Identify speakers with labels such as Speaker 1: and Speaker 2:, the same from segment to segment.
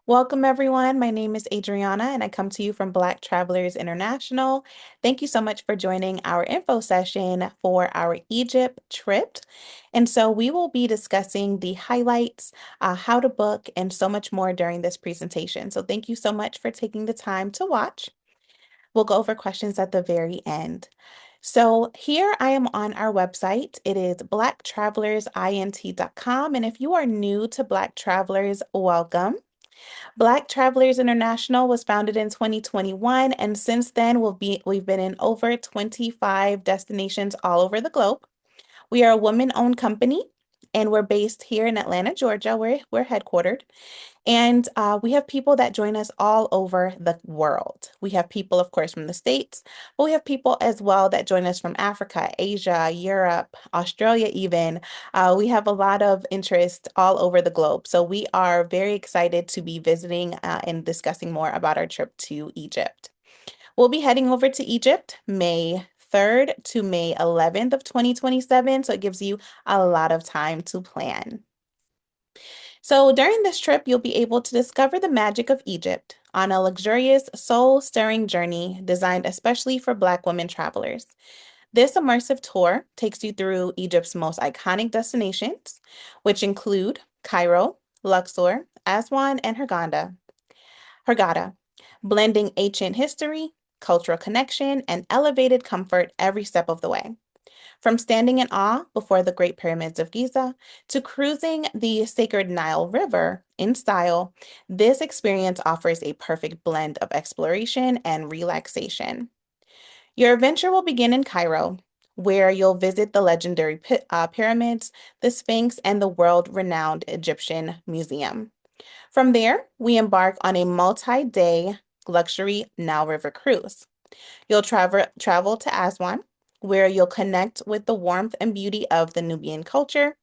Speaker 1: Welcome, everyone. My name is Adriana, and I come to you from Black Travelers International. Thank you so much for joining our info session for our Egypt trip. And so we will be discussing the highlights, how to book, and so much more during this presentation. So thank you so much for taking the time to watch. We'll go over questions at the very end. So here I am on our website. It is blacktravelers.int.com. And if you are new to Black Travelers, welcome. Black Travelers International was founded in 2021, and since then we've been in over 25 destinations all over the globe. We are a woman-owned company, and we're based here in Atlanta, Georgia, where we're headquartered. And we have people that join us all over the world. We have people, of course, from the States, but we have people as well that join us from Africa, Asia, Europe, Australia, even. We have a lot of interest all over the globe. So we are very excited to be visiting and discussing more about our trip to Egypt. We'll be heading over to Egypt May 3rd to May 11th of 2027. So it gives you a lot of time to plan. So during this trip, you'll be able to discover the magic of Egypt on a luxurious, soul-stirring journey designed especially for Black women travelers. This immersive tour takes you through Egypt's most iconic destinations, which include Cairo, Luxor, Aswan, and Hurghada, blending ancient history, cultural connection, and elevated comfort every step of the way. From standing in awe before the Great Pyramids of Giza to cruising the sacred Nile River in style, this experience offers a perfect blend of exploration and relaxation. Your adventure will begin in Cairo, where you'll visit the legendary pyramids, the Sphinx, and the world-renowned Egyptian Museum. From there, we embark on a multi-day luxury Nile River cruise. You'll travel to Aswan, where you'll connect with the warmth and beauty of the Nubian culture,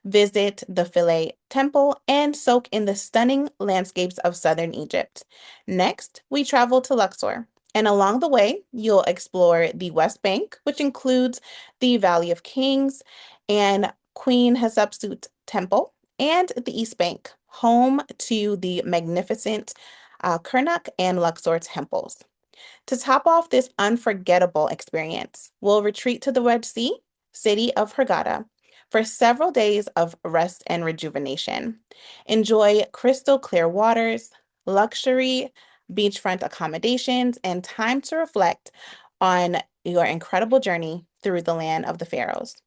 Speaker 1: visit the Philae Temple, and soak in the stunning landscapes of southern Egypt. Next, we travel to Luxor, and along the way, you'll explore the West Bank, which includes the Valley of Kings and Queen Hatshepsut Temple, and the East Bank, home to the magnificent Karnak and Luxor temples. To top off this unforgettable experience, we'll retreat to the Red Sea, city of Hurghada, for several days of rest and rejuvenation. Enjoy crystal clear waters, luxury beachfront accommodations, and time to reflect on your incredible journey through the land of the pharaohs.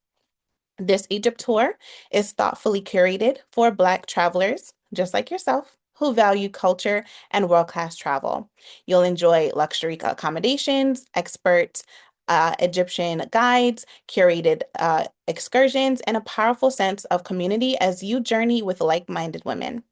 Speaker 1: This Egypt tour is thoughtfully curated for Black travelers, just like yourself, who value culture and world-class travel. You'll enjoy luxury accommodations, expert Egyptian guides, curated excursions, and a powerful sense of community as you journey with like-minded women.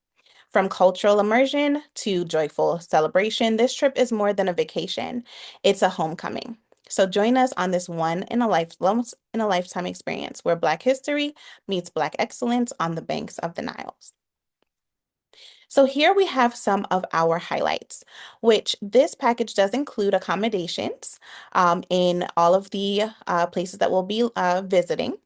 Speaker 1: From cultural immersion to joyful celebration, this trip is more than a vacation. It's a homecoming. So join us on this once in a lifetime experience where Black history meets Black excellence on the banks of the Niles. So here we have some of our highlights, which this package does include accommodations in all of the places that we'll be visiting.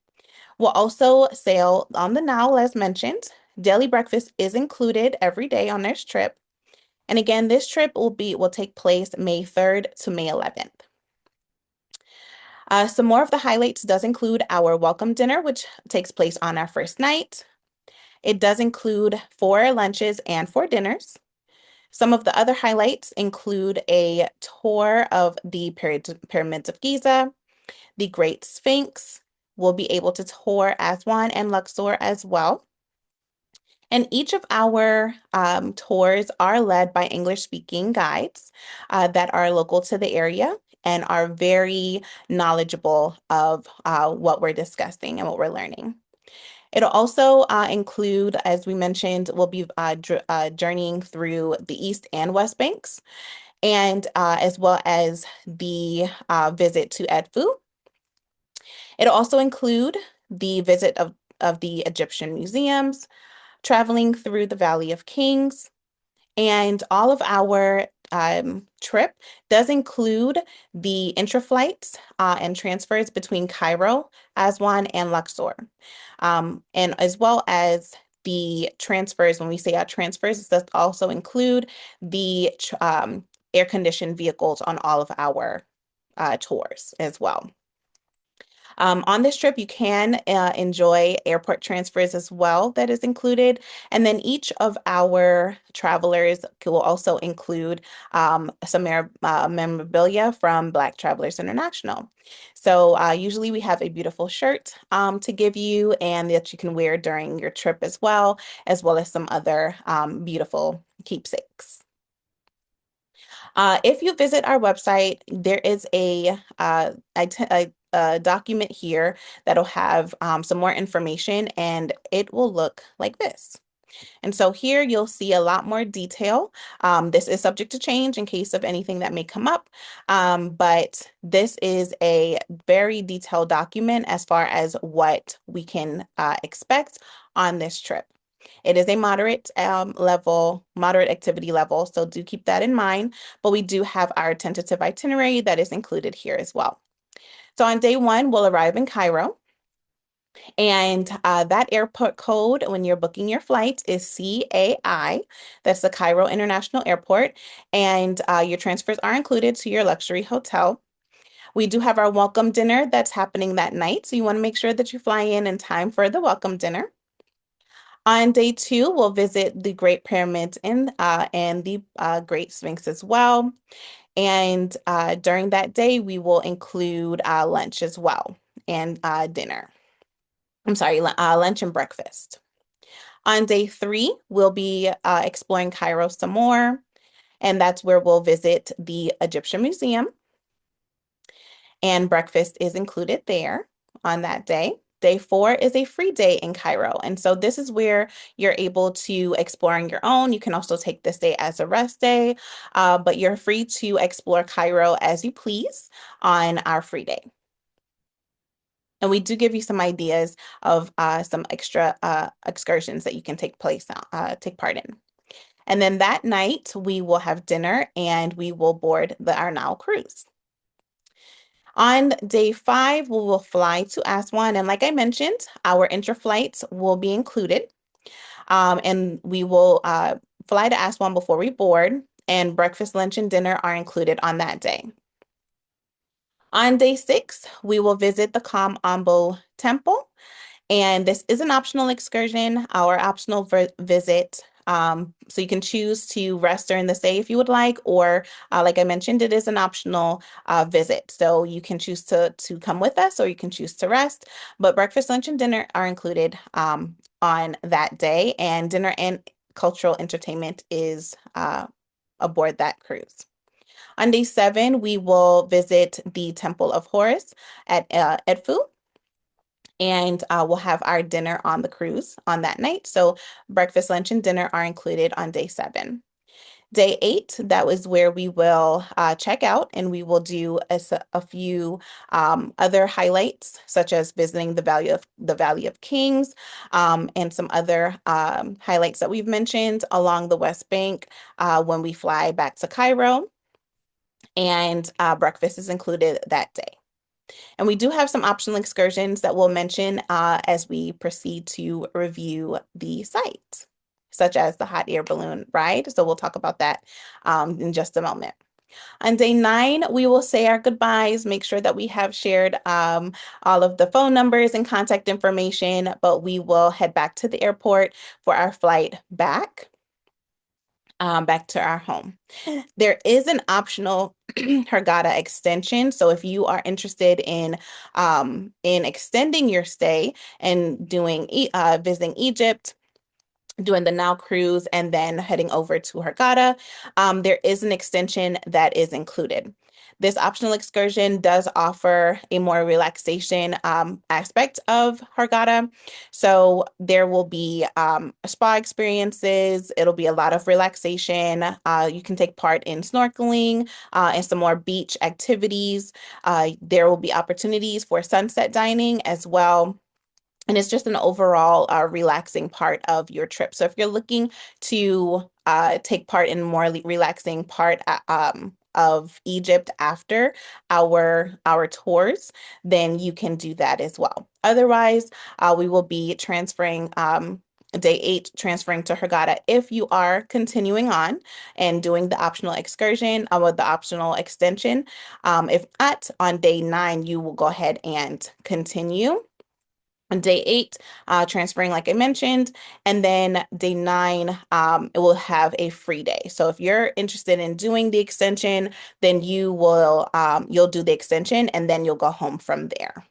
Speaker 1: We'll also sail on the Nile, as mentioned. Daily breakfast is included every day on this trip. And again, this trip will take place May 3rd to May 11th. Some more of the highlights does include our welcome dinner, which takes place on our first night. It does include 4 lunches and 4 dinners. Some of the other highlights include a tour of the Pyramids of Giza, the Great Sphinx. We'll be able to tour Aswan and Luxor as well. And each of our tours are led by English-speaking guides that are local to the area and are very knowledgeable of what we're discussing and what we're learning. It'll also include, as we mentioned, we'll be journeying through the East and West Banks, and as well as the visit to Edfu. It'll also include the visit of the Egyptian museums, traveling through the Valley of Kings, and all of our trip does include the intra-flights and transfers between Cairo, Aswan, and Luxor, and as well as the transfers, when we say our transfers, it does also include the air-conditioned vehicles on all of our tours as well. On this trip, you can enjoy airport transfers as well, that is included. And then each of our travelers will also include some memorabilia from Black Travelers International. So usually we have a beautiful shirt to give you and that you can wear during your trip as well as some other beautiful keepsakes. If you visit our website, there is a document here that'll have some more information and it will look like this. And so here you'll see a lot more detail. This is subject to change in case of anything that may come up, but this is a very detailed document as far as what we can expect on this trip. It is a moderate moderate activity level, so do keep that in mind, but we do have our tentative itinerary that is included here as well. So on day one, we'll arrive in Cairo. And that airport code when you're booking your flight is CAI. That's the Cairo International Airport. And your transfers are included to your luxury hotel. We do have our welcome dinner that's happening that night. So you want to make sure that you fly in time for the welcome dinner. On day two, we'll visit the Great Pyramids and the Great Sphinx as well. And during that day, we will include lunch as well and dinner. I'm sorry, lunch and breakfast. On day three, we'll be exploring Cairo some more, and that's where we'll visit the Egyptian Museum. And breakfast is included there on that day. Day four is a free day in Cairo. And so this is where you're able to explore on your own. You can also take this day as a rest day, but you're free to explore Cairo as you please on our free day. And we do give you some ideas of some extra excursions that you can take part in. And then that night, we will have dinner and we will board our Nile cruise. On day five, we will fly to Aswan. And like I mentioned, our intra-flights will be included. And we will fly to Aswan before we board, and breakfast, lunch, and dinner are included on that day. On day six, we will visit the Kam Ambo Temple, and this is an optional excursion, our optional visit. So you can choose to rest during the stay if you would like, or like I mentioned, it is an optional visit. So you can choose to come with us or you can choose to rest, but breakfast, lunch, and dinner are included on that day, and dinner and cultural entertainment is aboard that cruise. On day seven, we will visit the Temple of Horus at Edfu, and we'll have our dinner on the cruise on that night. So breakfast, lunch, and dinner are included on day seven. Day eight, that was where we will check out, and we will do a few other highlights, such as visiting the Valley of Kings, and some other highlights that we've mentioned along the West Bank when we fly back to Cairo. And breakfast is included that day. And we do have some optional excursions that we'll mention as we proceed to review the site, such as the hot air balloon ride. So we'll talk about that in just a moment. On day nine, we will say our goodbyes, make sure that we have shared all of the phone numbers and contact information, but we will head back to the airport for our flight back to our home. There is an optional Hurghada extension. So if you are interested in extending your stay and doing visiting Egypt, doing the Nile cruise, and then heading over to Hurghada, there is an extension that is included. This optional excursion does offer a more relaxation aspect of Hurghada. So there will be spa experiences. It'll be a lot of relaxation. You can take part in snorkeling and some more beach activities. There will be opportunities for sunset dining as well. And it's just an overall relaxing part of your trip. So if you're looking to take part in more relaxing part of Egypt after our tours, then you can do that as well. Otherwise, we will be transferring Day 8, transferring to Hurghada if you are continuing on and doing the optional excursion or the optional extension. If not, on day 9, you will go ahead and continue. On day 8, transferring like I mentioned, and then day 9, it will have a free day. So if you're interested in doing the extension, then you'll do the extension and then you'll go home from there.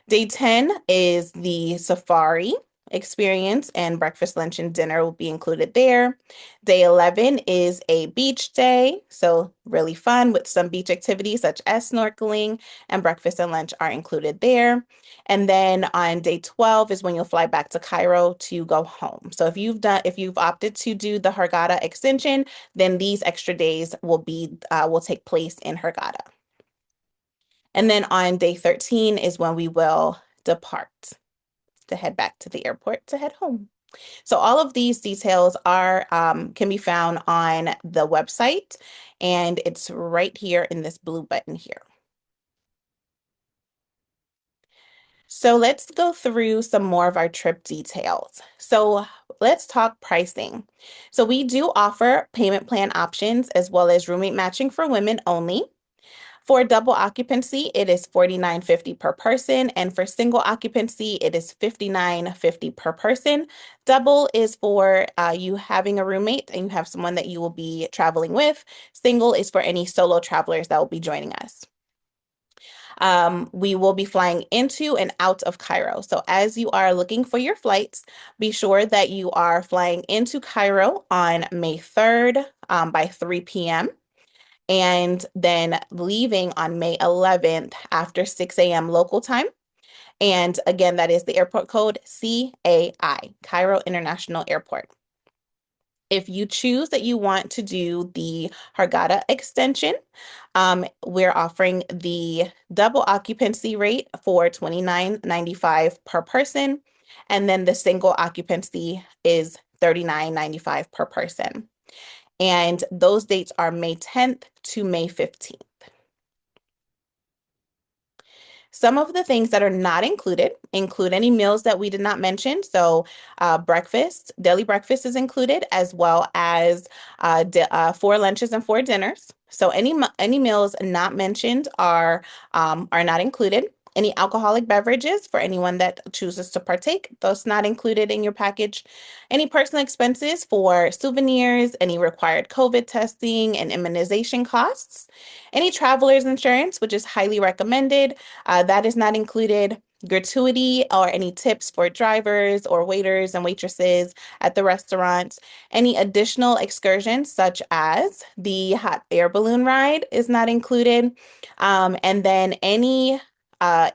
Speaker 1: Day 10 is the safari experience, and breakfast, lunch, and dinner will be included there. Day 11 is a beach day, so really fun with some beach activities such as snorkeling, and breakfast and lunch are included there. And then on day 12 is when you'll fly back to Cairo to go home. So if you've opted to do the Hurghada extension, then these extra days will take place in Hurghada. And then on day 13 is when we will depart to head back to the airport to head home. So all of these details can be found on the website, and it's right here in this blue button here. So let's go through some more of our trip details. So let's talk pricing. So we do offer payment plan options as well as roommate matching for women only. For double occupancy, it is $49.50 per person, and for single occupancy, it is $59.50 per person. Double is for you having a roommate and you have someone that you will be traveling with. Single is for any solo travelers that will be joining us. We will be flying into and out of Cairo. So as you are looking for your flights, be sure that you are flying into Cairo on May 3rd by 3 p.m. and then leaving on May 11th after 6 a.m. local time. And again, that is the airport code CAI, Cairo International Airport. If you choose that you want to do the Hurghada extension, we're offering the double occupancy rate for $29.95 per person, and then the single occupancy is $39.95 per person. And those dates are May 10th to May 15th. Some of the things that are not include any meals that we did not mention. So daily breakfast is included, as well as 4 lunches and 4 dinners. So any meals not mentioned are not included. Any alcoholic beverages for anyone that chooses to partake, those not included in your package. Any personal expenses for souvenirs, any required COVID testing and immunization costs. Any traveler's insurance, which is highly recommended, that is not included. Gratuity or any tips for drivers or waiters and waitresses at the restaurants. Any additional excursions, such as the hot air balloon ride, is not included. And then any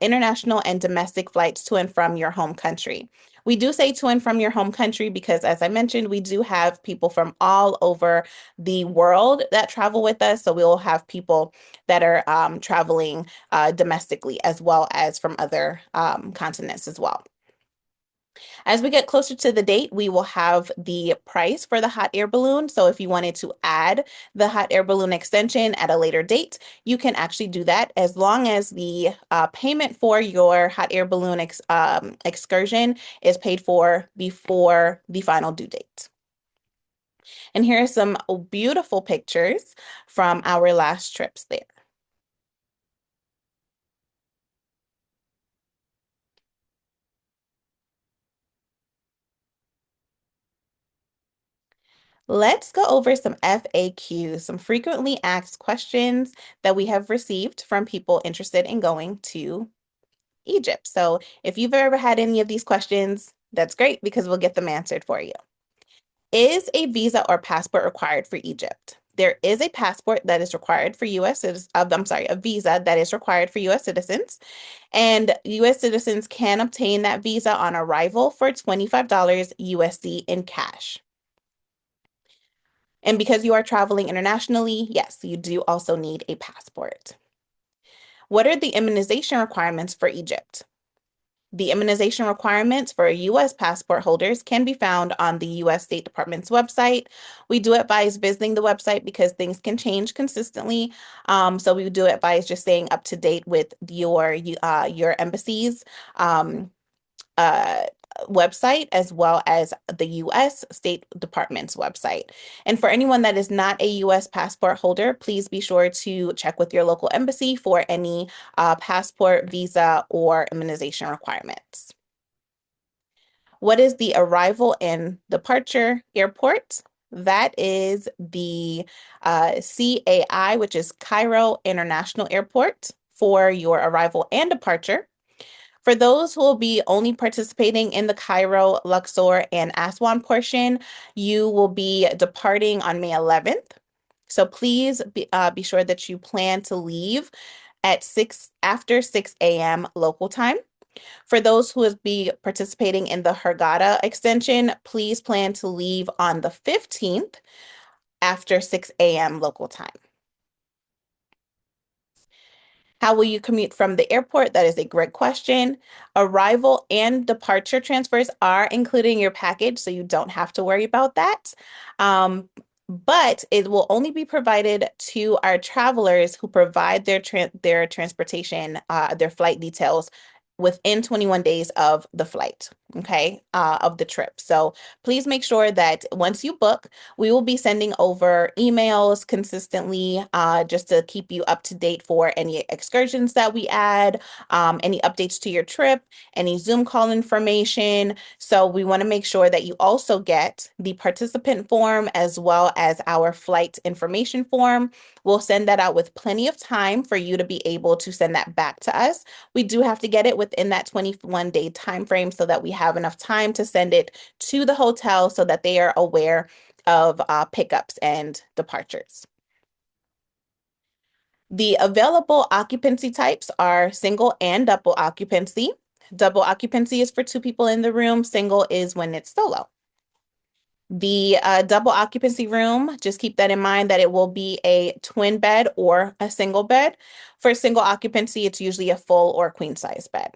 Speaker 1: international and domestic flights to and from your home country. We do say to and from your home country because, as I mentioned, we do have people from all over the world that travel with us. So we'll have people that are traveling domestically as well as from other continents as well. As we get closer to the date, we will have the price for the hot air balloon. So if you wanted to add the hot air balloon extension at a later date, you can actually do that as long as the payment for your hot air balloon excursion is paid for before the final due date. And here are some beautiful pictures from our last trips there. Let's go over some FAQs, some frequently asked questions that we have received from people interested in going to Egypt. So if you've ever had any of these questions, that's great because we'll get them answered for you. Is a visa or passport required for Egypt? There is a passport that is required for a visa that is required for US citizens. And US citizens can obtain that visa on arrival for $25 USD in cash. And because you are traveling internationally, yes, you do also need a passport. What are the immunization requirements for Egypt? The immunization requirements for US passport holders can be found on the US State Department's website. We do advise visiting the website because things can change consistently. So we do advise just staying up to date with your embassy's website as well as the U.S. State Department's website. And for anyone that is not a U.S. passport holder, please be sure to check with your local embassy for any passport, visa, or immunization requirements. What is the arrival and departure airport? That is the CAI, which is Cairo International Airport, for your arrival and departure. For those who will be only participating in the Cairo, Luxor, and Aswan portion, you will be departing on May 11th. So please be sure that you plan to leave at after 6 a.m. local time. For those who will be participating in the Hurghada extension, please plan to leave on the 15th after 6 a.m. local time. How will you commute from the airport? That is a great question. Arrival and departure transfers are included in your package, so you don't have to worry about that. But it will only be provided to our travelers who provide their transportation, their flight details within 21 days of the flight, okay, of the trip. So please make sure that once you book, we will be sending over emails consistently just to keep you up to date for any excursions that we add, any updates to your trip, any Zoom call information. So we want to make sure that you also get the participant form as well as our flight information form. We'll send that out with plenty of time for you to be able to send that back to us. We do have to get it within that 21-day time frame so that we have enough time to send it to the hotel so that they are aware of pickups and departures. The available occupancy types are single and double occupancy. Double occupancy is for two people in the room. Single is when it's solo. The double occupancy room, just keep that in mind that it will be a twin bed or a single bed. For single occupancy, it's usually a full or queen size bed.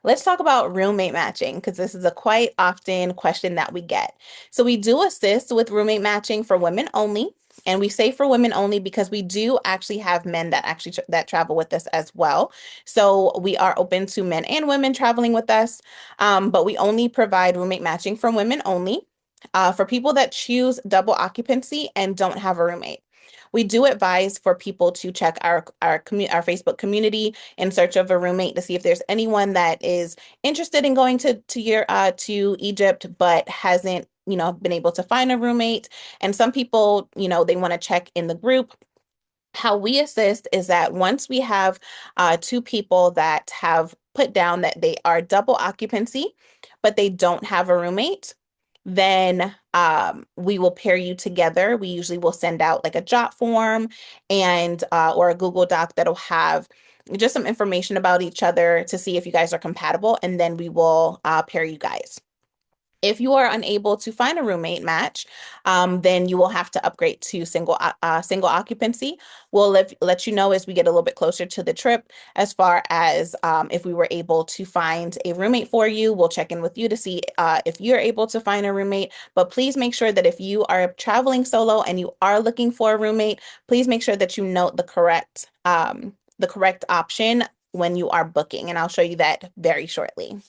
Speaker 1: Let's talk about roommate matching because this is a quite often question that we get. So we do assist with roommate matching for women only. And we say for women only because we do actually have men that actually that travel with us as well. So we are open to men and women traveling with us, but we only provide roommate matching for women only. For people that choose double occupancy and don't have a roommate. We do advise for people to check our Facebook community in search of a roommate to see if there's anyone that is interested in going to Egypt but hasn't been able to find a roommate. And some people they want to check in the group. How we assist is that once we have two people that have put down that they are double occupancy, but they don't have a roommate, then we will pair you together. We usually will send out like a jot form and or a Google Doc that'll have just some information about each other to see if you guys are compatible, and then we will pair you guys. If you are unable to find a roommate match, then you will have to upgrade to single occupancy. We'll let you know as we get a little bit closer to the trip as far as if we were able to find a roommate for you. We'll check in with you to see if you're able to find a roommate. But please make sure that if you are traveling solo and you are looking for a roommate, please make sure that you note the correct option when you are booking. And I'll show you that very shortly.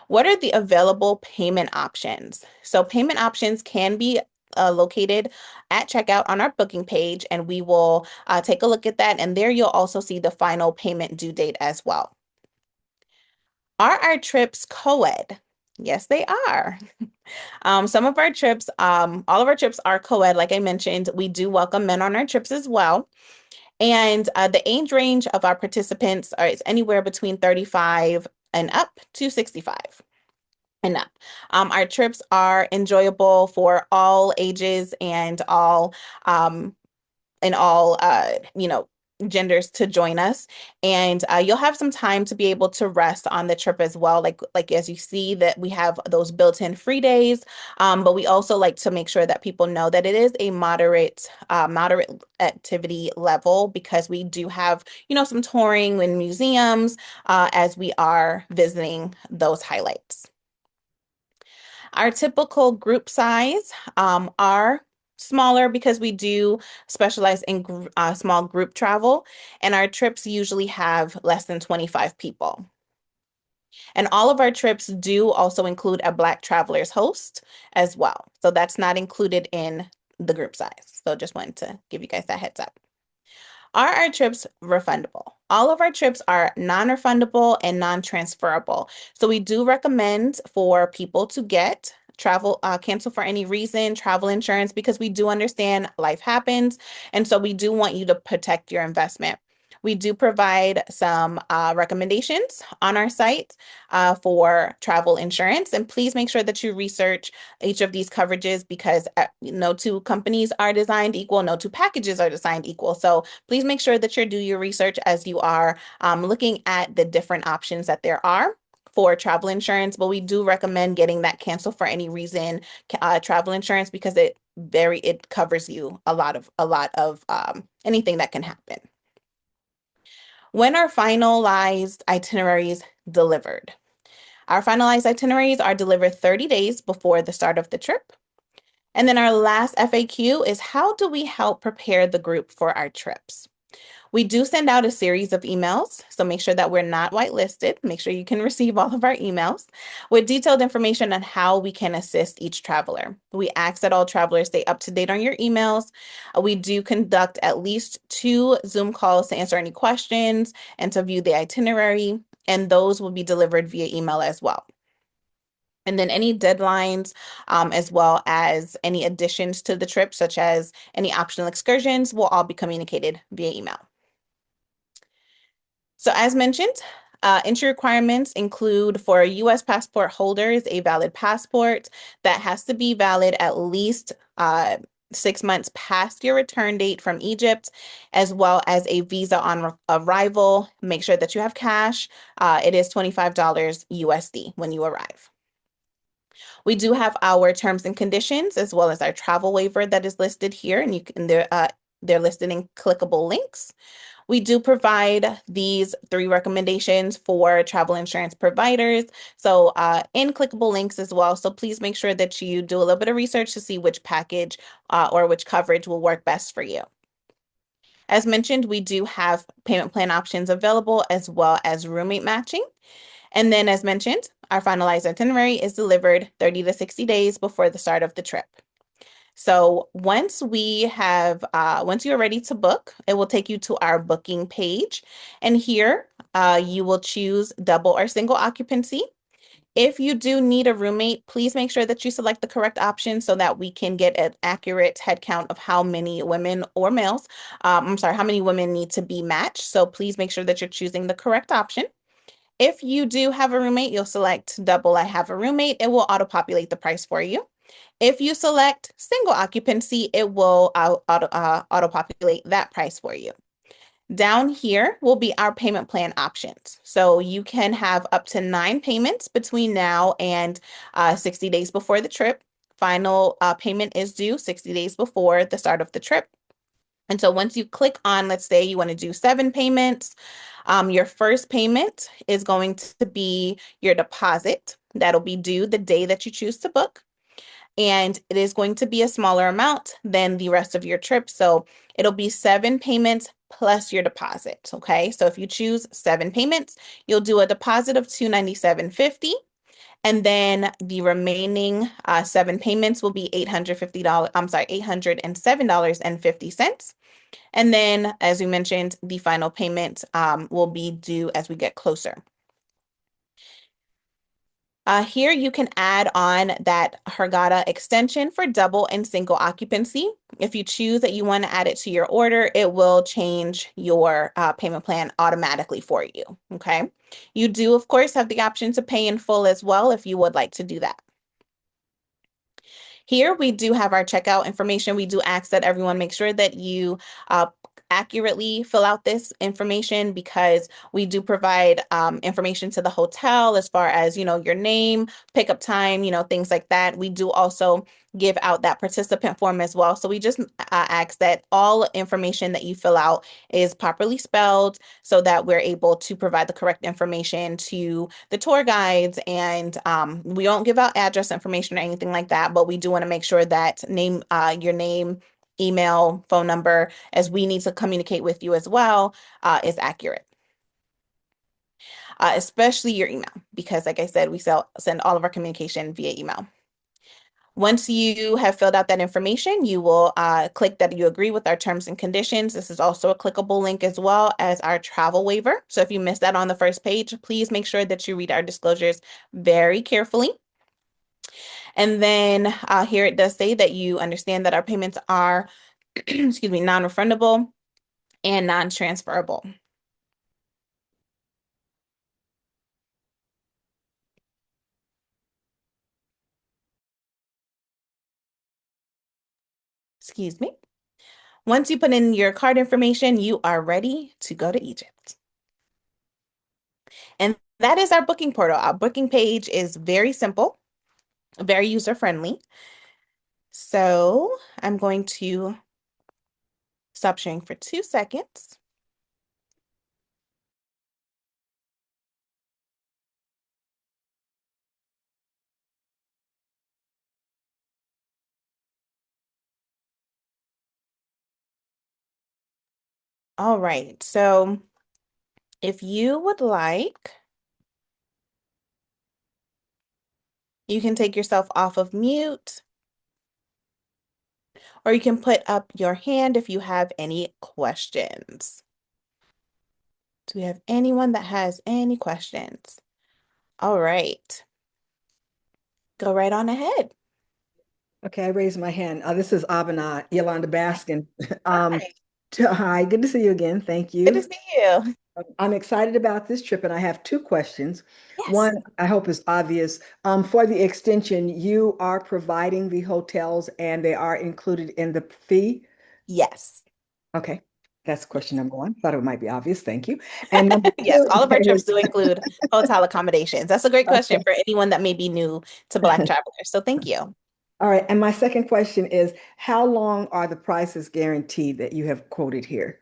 Speaker 1: What are the available payment options? So payment options can be located at checkout on our booking page, and we will take a look at that. And there you'll also see the final payment due date as well. Are our trips co-ed? Yes, they are. Some of our trips, all of our trips are co-ed. Like I mentioned, we do welcome men on our trips as well. And the age range of our participants is anywhere between 35 and up to 65 and up. Our trips are enjoyable for all ages and all genders to join us. And you'll have some time to be able to rest on the trip as well. Like as you see that we have those built-in free days, but we also like to make sure that people know that it is a moderate activity level because we do have, some touring in museums as we are visiting those highlights. Our typical group size are smaller because we do specialize in small group travel, and our trips usually have less than 25 people. And all of our trips do also include a Black travelers host as well. So that's not included in the group size. So just wanted to give you guys that heads up. Are our trips refundable? All of our trips are non-refundable and non-transferable. So we do recommend for people to get cancel for any reason, travel insurance, because we do understand life happens. And so we do want you to protect your investment. We do provide some recommendations on our site for travel insurance. And please make sure that you research each of these coverages because no two companies are designed equal, no two packages are designed equal. So please make sure that you do your research as you are looking at the different options that there are for travel insurance, but we do recommend getting that cancel for any reason travel insurance because it covers you a lot of anything that can happen. When are finalized itineraries delivered? Our finalized itineraries are delivered 30 days before the start of the trip. And then our last FAQ is how do we help prepare the group for our trips? We do send out a series of emails, so make sure that we're not whitelisted. Make sure you can receive all of our emails with detailed information on how we can assist each traveler. We ask that all travelers stay up to date on your emails. We do conduct at least 2 Zoom calls to answer any questions and to view the itinerary, and those will be delivered via email as well. And then any deadlines, as well as any additions to the trip, such as any optional excursions, will all be communicated via email. So as mentioned, entry requirements include for U.S. passport holders, a valid passport that has to be valid at least 6 months past your return date from Egypt, as well as a visa on arrival. Make sure that you have cash. It is $25 USD when you arrive. We do have our terms and conditions as well as our travel waiver that is listed here, and they're listed in clickable links. We do provide these 3 recommendations for travel insurance providers. So in clickable links as well. So please make sure that you do a little bit of research to see which package or which coverage will work best for you. As mentioned, we do have payment plan options available as well as roommate matching. And then as mentioned, our finalized itinerary is delivered 30 to 60 days before the start of the trip. So once you're ready to book, it will take you to our booking page. And here you will choose double or single occupancy. If you do need a roommate, please make sure that you select the correct option so that we can get an accurate head count of how many women or males, how many women need to be matched. So please make sure that you're choosing the correct option. If you do have a roommate, you'll select double, I have a roommate. It will auto-populate the price for you. If you select single occupancy, it will auto-populate that price for you. Down here will be our payment plan options. So you can have up to 9 payments between now and 60 days before the trip. Final payment is due 60 days before the start of the trip. And so once you click on, let's say you want to do 7 payments, your first payment is going to be your deposit. That'll be due the day that you choose to book. And it is going to be a smaller amount than the rest of your trip. So it'll be 7 payments plus your deposit. Okay. So if you choose 7 payments, you'll do a deposit of $297.50. And then the remaining 7 payments will be $850. I'm sorry, $807.50. And then, as we mentioned, the final payment will be due as we get closer. Here you can add on that Hurghada extension for double and single occupancy. If you choose that you want to add it to your order, it will change your payment plan automatically for you, okay? You do, of course, have the option to pay in full as well if you would like to do that. Here we do have our checkout information. We do ask that everyone make sure that you accurately fill out this information because we do provide information to the hotel as far as, your name, pickup time, things like that. We do also give out that participant form as well. So we just ask that all information that you fill out is properly spelled so that we're able to provide the correct information to the tour guides. And we don't give out address information or anything like that, but we do want to make sure that your name, email, phone number, as we need to communicate with you as well, is accurate. especially your email, because like I said, send all of our communication via email. Once you have filled out that information, you will click that you agree with our terms and conditions. This is also a clickable link as well as our travel waiver. So if you missed that on the first page, please make sure that you read our disclosures very carefully. And then here it does say that you understand that our payments are, excuse me, non-refundable and non-transferable. Excuse me. Once you put in your card information, you are ready to go to Egypt. And that is our booking portal. Our booking page is very simple, very user-friendly. So I'm going to stop sharing for 2 seconds. All right, so if you would like, you can take yourself off of mute, or you can put up your hand if you have any questions. Do we have anyone that has any questions? All right, go right on ahead.
Speaker 2: Okay, I raised my hand. This is Abana, Yolanda Baskin. Um,
Speaker 1: Hi,
Speaker 2: Hi, good to see you again. Thank
Speaker 1: good to
Speaker 2: you.
Speaker 1: see you.
Speaker 2: I'm excited about this trip, and I have two questions.
Speaker 1: Yes,
Speaker 2: One, I hope is obvious. For the extension, you are providing the hotels and they are included in the fee.
Speaker 1: yes.
Speaker 2: Okay, that's question number one. Thought it might be obvious. Thank you. And number
Speaker 1: Yes,
Speaker 2: two
Speaker 1: all of our trips
Speaker 2: is,
Speaker 1: do include hotel accommodations. That's a great question
Speaker 2: okay.
Speaker 1: for anyone that may be new to Black travelers. So thank you.
Speaker 2: All right. And my second question is, how long are the prices guaranteed that you have quoted here?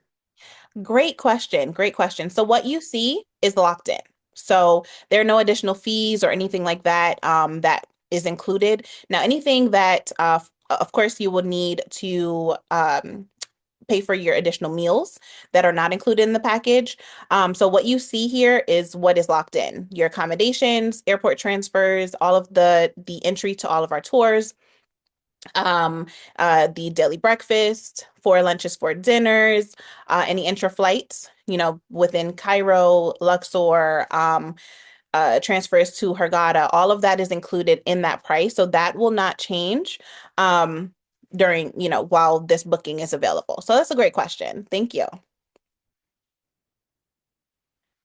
Speaker 1: Great question. Great question. So what you see is locked in. So there are no additional fees or anything like that that is included. Now, anything that, of course, you would need to pay for your additional meals that are not included in the package. So what you see here is what is locked in: your accommodations, airport transfers, all of the entry to all of our tours, um, the daily breakfast, 4 lunches, 4 dinners, any intra flights, within Cairo, Luxor, transfers to Hurghada, all of that is included in that price. So that will not change during, while this booking is available. So that's a great question. Thank you.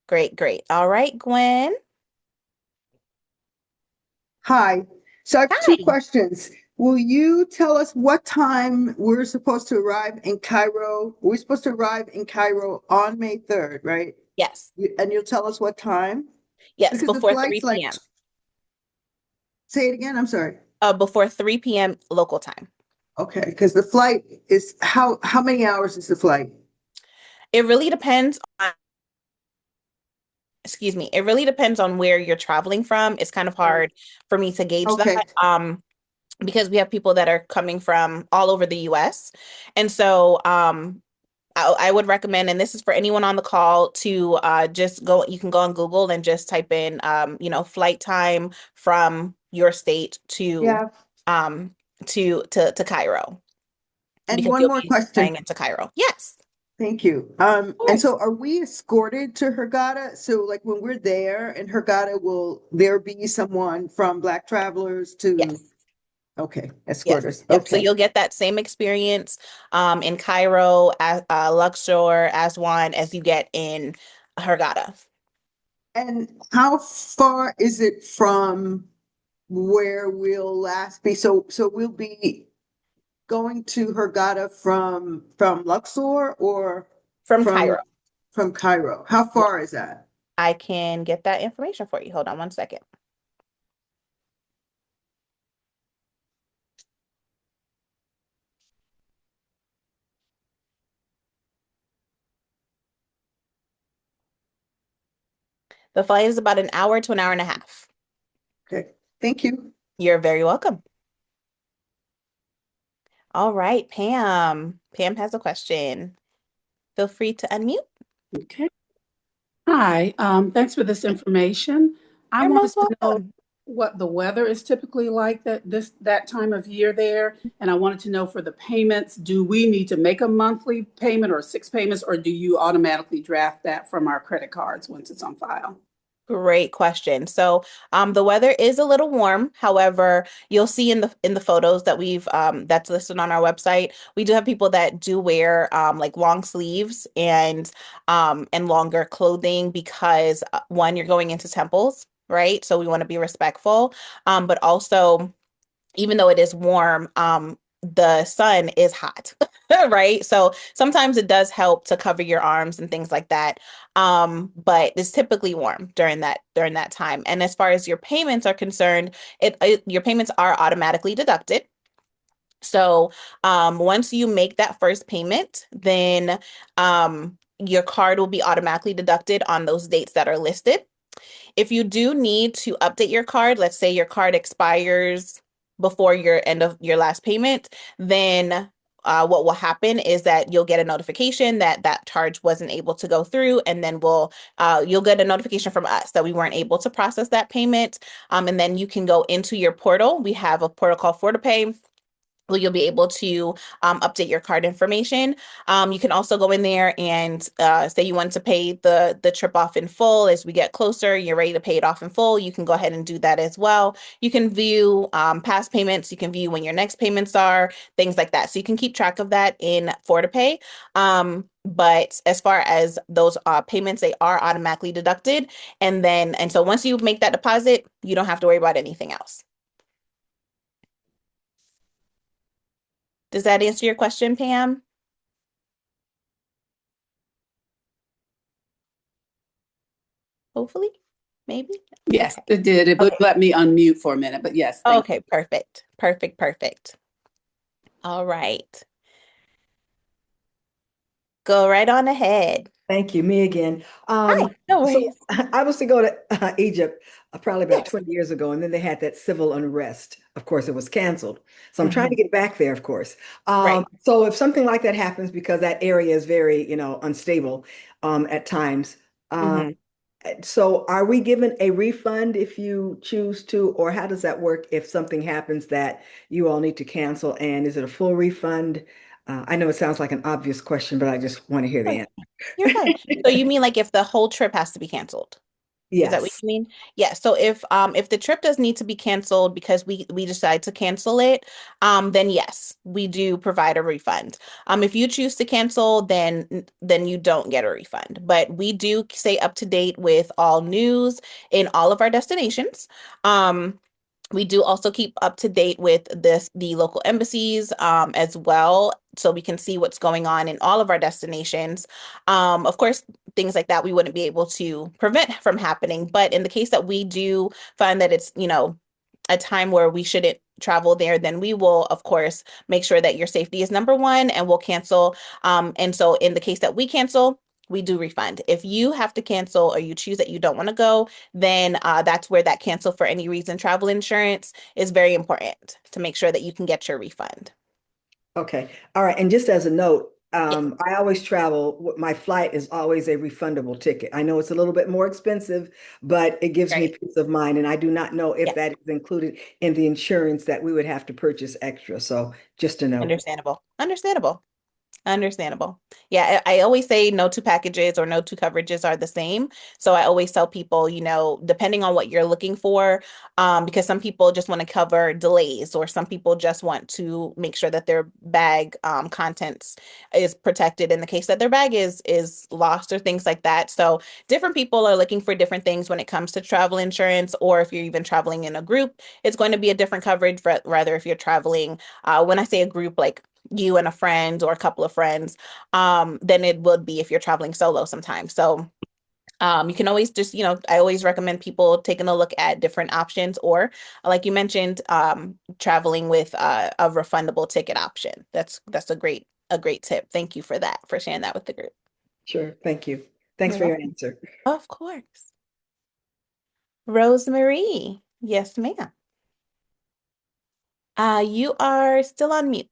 Speaker 1: Great, great. All right, Gwen.
Speaker 3: Hi. So I have two
Speaker 1: Hi.
Speaker 3: questions. Will you tell us what time we're supposed to arrive in Cairo? We're supposed to arrive in Cairo on May 3rd, right?
Speaker 1: Yes.
Speaker 3: And you'll tell us what time?
Speaker 1: Yes,
Speaker 3: Because the
Speaker 1: before
Speaker 3: flight's
Speaker 1: 3
Speaker 3: like,
Speaker 1: p.m.
Speaker 3: say it again, I'm sorry.
Speaker 1: Before 3 p.m. local time.
Speaker 3: Okay, because the flight is how many hours is the flight?
Speaker 1: It really depends on, excuse me, it really depends on where you're traveling from. It's kind of
Speaker 3: Right.
Speaker 1: hard for me to gauge that.
Speaker 3: Okay.
Speaker 1: Because we have people that are coming from all over the US. And so I would recommend, and this is for anyone on the call, to just go, you can go on Google and just type in, flight time from your state
Speaker 3: Yeah.
Speaker 1: um, to Cairo,
Speaker 3: And
Speaker 1: because
Speaker 3: one
Speaker 1: you'll
Speaker 3: more
Speaker 1: be flying
Speaker 3: question.
Speaker 1: into Cairo. Yes,
Speaker 3: Thank you.
Speaker 1: of
Speaker 3: And
Speaker 1: course.
Speaker 3: so are we escorted to Hurghada? So like when we're there in Hurghada, will there be someone from Black Travelers to,
Speaker 1: Yes.
Speaker 3: okay,
Speaker 1: Yes.
Speaker 3: escort us?
Speaker 1: Yep. So
Speaker 3: Okay.
Speaker 1: you'll get that same experience in Cairo, Luxor, Aswan, as you get in Hurghada.
Speaker 3: And how far is it from where we'll last be? So we'll be going to Hurghada from Luxor or
Speaker 1: From
Speaker 3: from
Speaker 1: Cairo.
Speaker 3: from Cairo? How far
Speaker 1: Yes.
Speaker 3: is that?
Speaker 1: I can get that information for you. Hold on 1 second. The flight is about an hour to an hour and a half.
Speaker 3: Okay. Thank you.
Speaker 1: You're very welcome. All right, Pam. Pam has a question. Feel free to unmute.
Speaker 4: Okay. Hi, thanks for this information. I
Speaker 1: You're
Speaker 4: wanted
Speaker 1: most
Speaker 4: to know
Speaker 1: welcome.
Speaker 4: what the weather is typically like that time of year there, and I wanted to know for the payments, do we need to make a monthly payment or six payments, or do you automatically draft that from our credit cards once it's on file?
Speaker 1: Great question. So, the weather is a little warm. However, you'll see in the photos that we've that's listed on our website, we do have people that do wear like long sleeves and longer clothing because one, you're going into temples, right? So we want to be respectful. But also even though it is warm, the sun is hot, right? So sometimes it does help to cover your arms and things like that. But it's typically warm during that time. And as far as your payments are concerned, your payments are automatically deducted. So once you make that first payment, then your card will be automatically deducted on those dates that are listed. If you do need to update your card, let's say your card expires before your end of your last payment, then what will happen is that you'll get a notification that that charge wasn't able to go through, and then you'll get a notification from us that we weren't able to process that payment. And then you can go into your portal. We have a portal called FortiPay. Well, you'll be able to update your card information. You can also go in there and say you want to pay the trip off in full. As we get closer, you're ready to pay it off in full. You can go ahead and do that as well. You can view past payments. You can view when your next payments are, things like that. So you can keep track of that in FortiPay. But as far as those payments, they are automatically deducted. And so once you make that deposit, you don't have to worry about anything else. Does that answer your question, Pam? Hopefully, maybe.
Speaker 4: Yes,
Speaker 1: Okay.
Speaker 4: it did. It would
Speaker 1: Okay.
Speaker 4: let me unmute for a minute, but yes, thank
Speaker 1: Okay. Perfect. Perfect. Perfect. All right. Go right on ahead.
Speaker 2: Thank you. Me again.
Speaker 1: Hi. No
Speaker 2: So
Speaker 1: worries.
Speaker 2: I was to go to Egypt probably about
Speaker 1: Yes.
Speaker 2: 20 years ago, and then they had that civil unrest. Of course, it was canceled. So I'm trying to
Speaker 1: Hmm.
Speaker 2: get back there, of course.
Speaker 1: Right.
Speaker 2: So if something like that happens, because that area is very, unstable at times. Um,
Speaker 1: Hmm.
Speaker 2: so are we given a refund if you choose to, or how does that work if something happens that you all need to cancel? And is it a full refund? I know it sounds like an obvious question, but I just want to hear the
Speaker 1: You're fine. So you mean like if the whole trip has to be canceled? Is that what
Speaker 2: Yes.
Speaker 1: you mean? Yeah. So if the trip does need to be canceled because we decide to cancel it, then yes, we do provide a refund. If you choose to cancel, then you don't get a refund. But we do stay up to date with all news in all of our destinations. Um, we do also keep up to date with the local embassies as well, so we can see what's going on in all of our destinations. Of course, things like that we wouldn't be able to prevent from happening, but in the case that we do find that it's, a time where we shouldn't travel there, then we will, of course, make sure that your safety is number one and we'll cancel. And so in the case that we cancel, we do refund. If you have to cancel or you choose that you don't want to go, then that's where that cancel for any reason travel insurance is very important to make sure that you can get your refund.
Speaker 2: Okay. All right. And just as a note,
Speaker 1: Yes,
Speaker 2: I always travel. My flight is always a refundable ticket. I know it's a little bit more expensive, but it gives me
Speaker 1: right.
Speaker 2: peace of mind. And I do not know if
Speaker 1: Yes,
Speaker 2: that is included in the insurance that we would have to purchase extra. So just a note.
Speaker 1: understandable. Understandable. Understandable. Yeah, I always say no two packages or no two coverages are the same. So I always tell people, depending on what you're looking for, because some people just want to cover delays, or some people just want to make sure that their bag contents is protected in the case that their bag is lost or things like that. So different people are looking for different things when it comes to travel insurance, or if you're even traveling in a group, it's going to be a different coverage. Rather, if you're traveling, when I say a group, like you and a friend or a couple of friends, than it would be if you're traveling solo sometimes. So you can always just, I always recommend people taking a look at different options, or like you mentioned, traveling with a refundable ticket option. That's a great tip. Thank you for that, for sharing that with the group.
Speaker 2: Sure. Thank you. Thanks
Speaker 1: You're
Speaker 2: for your
Speaker 1: welcome.
Speaker 2: answer.
Speaker 1: Of course. Rosemary. Yes, ma'am. You are still on mute.